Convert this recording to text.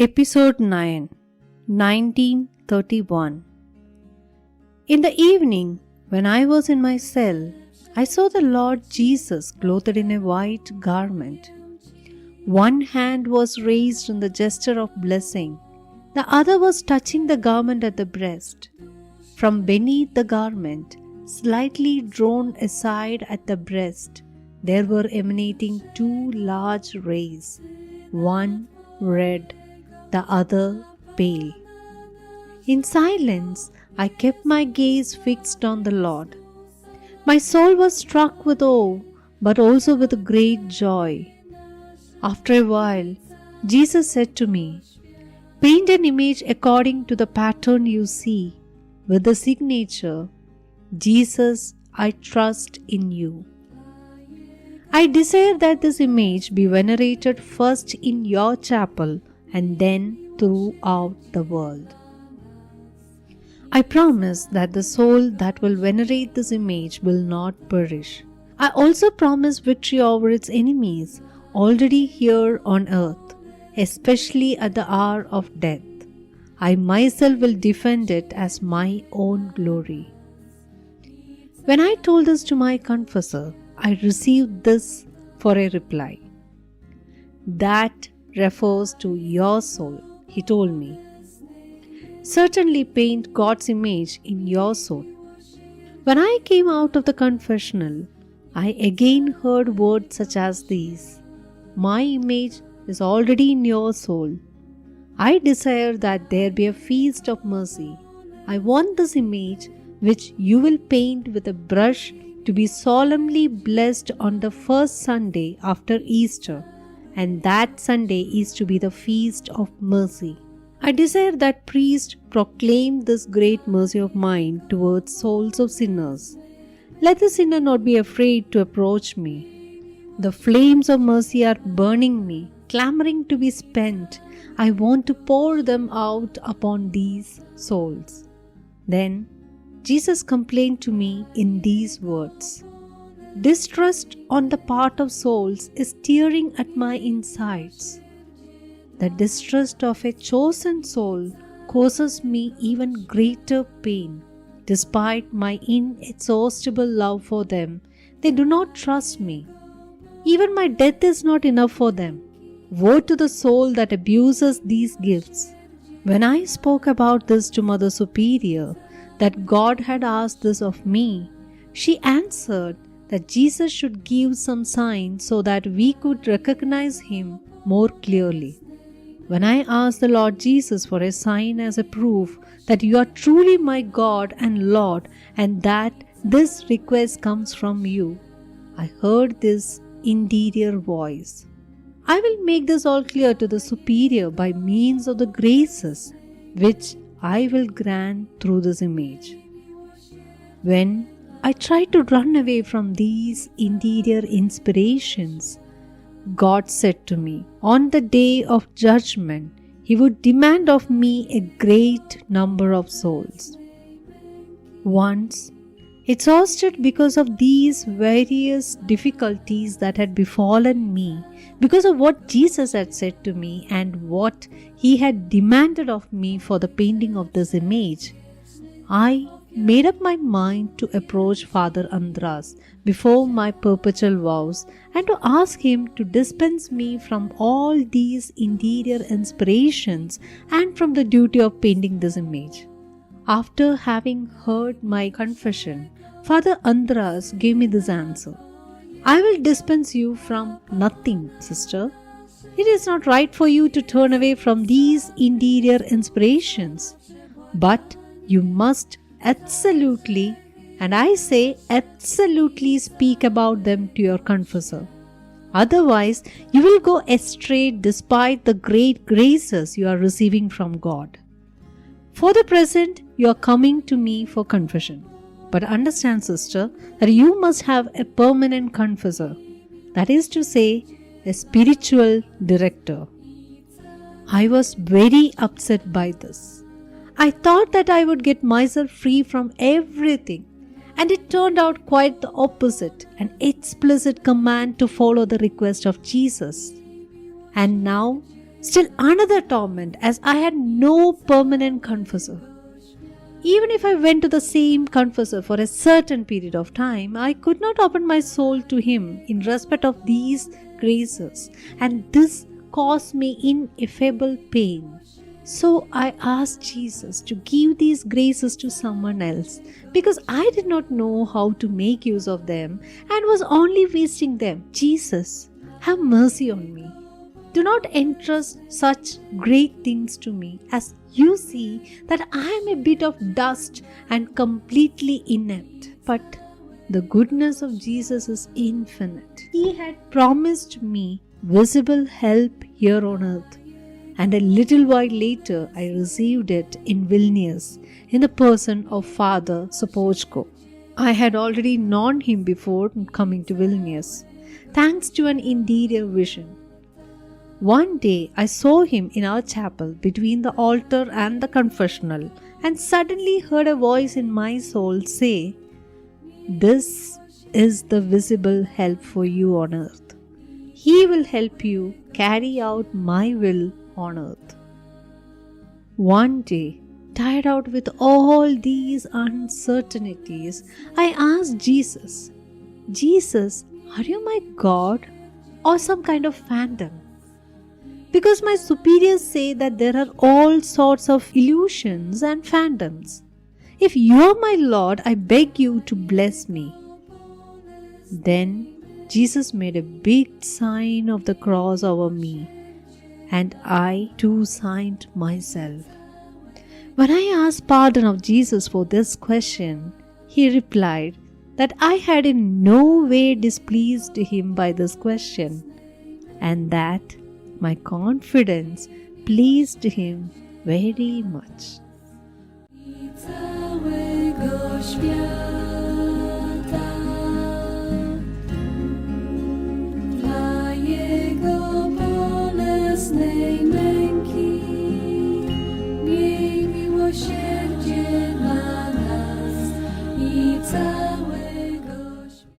Episode 9, 1931. In the evening, when I was in my cell, I saw the Lord Jesus clothed in a white garment. One hand was raised in the gesture of blessing, the other was touching the garment at the breast. From beneath the garment, slightly drawn aside at the breast, there were emanating two large rays, one red, the other pale. In silence, I kept my gaze fixed on the Lord. My soul was struck with awe, but also with great joy. After a while, Jesus said to me, "Paint an image according to the pattern you see, with the signature, 'Jesus, I trust in you.' I desire that this image be venerated first in your chapel and then throughout the world. I promise that the soul that will venerate this image will not perish. I also promise victory over its enemies already here on earth, especially at the hour of death. I myself will defend it as my own glory." When I told this to my confessor, I received this for a reply. "That refers to your soul," he told me. "Certainly paint God's image in your soul." When I came out of the confessional, I again heard words such as these: "My image is already in your soul. I desire that there be a feast of mercy. I want this image, which you will paint with a brush, to be solemnly blessed on the first Sunday after Easter, and that Sunday is to be the feast of mercy. I desire that priest proclaim this great mercy of mine towards souls of sinners. Let the sinner not be afraid to approach me. The flames of mercy are burning me, clamoring to be spent. I want to pour them out upon these souls." Then Jesus complained to me in these words: "Distrust on the part of souls is tearing at my insides. The distrust of a chosen soul causes me even greater pain. Despite my inexhaustible love for them, they do not trust me. Even my death is not enough for them. Woe to the soul that abuses these gifts." When I spoke about this to Mother Superior, that God had asked this of me, she answered that Jesus should give some sign so that we could recognize him more clearly. When I asked the Lord Jesus for a sign as a proof that you are truly my God and Lord and that this request comes from you, I heard this interior voice: "I will make this all clear to the Superior by means of the graces which I will grant through this image." When I tried to run away from these interior inspirations, God said to me, on the day of judgment, he would demand of me a great number of souls. Once, exhausted because of these various difficulties that had befallen me, because of what Jesus had said to me and what he had demanded of me for the painting of this image, I made up my mind to approach Father Andrasz before my perpetual vows and to ask him to dispense me from all these interior inspirations and from the duty of painting this image. After having heard my confession, Father Andrasz gave me this answer: "I will dispense you from nothing, sister. It is not right for you to turn away from these interior inspirations, but you must absolutely, and I say absolutely, speak about them to your confessor. Otherwise, you will go astray despite the great graces you are receiving from God. For the present, you are coming to me for confession. But understand, sister, that you must have a permanent confessor, that is to say, a spiritual director." I was very upset by this. I thought that I would get myself free from everything, and it turned out quite the opposite, an explicit command to follow the request of Jesus. And now, Still another torment, as I had no permanent confessor. Even if I went to the same confessor for a certain period of time, I could not open my soul to him in respect of these graces, and this caused me ineffable pain. So I asked Jesus to give these graces to someone else, because I did not know how to make use of them and was only wasting them. Jesus, have mercy on me. Do not entrust such great things to me, as you see that I am a bit of dust and completely inept. But the goodness of Jesus is infinite. He had promised me visible help here on earth, and a little while later I received it in Vilnius in the person of Father Sopocko. I had already known him before coming to Vilnius, thanks to an interior vision. One day I saw him in our chapel between the altar and the confessional, and suddenly heard a voice in my soul say, "This is the visible help for you on earth. He will help you carry out my will on earth." One day, tired out with all these uncertainties, I asked Jesus, "Jesus, are you my God or some kind of phantom? Because my superiors say that there are all sorts of illusions and phantoms. If you are my Lord, I beg you to bless me." Then Jesus made a big sign of the cross over me, and I too signed myself. When I asked pardon of Jesus for this question, he replied that I had in no way displeased him by this question, and that my confidence pleased him very much. Całego świata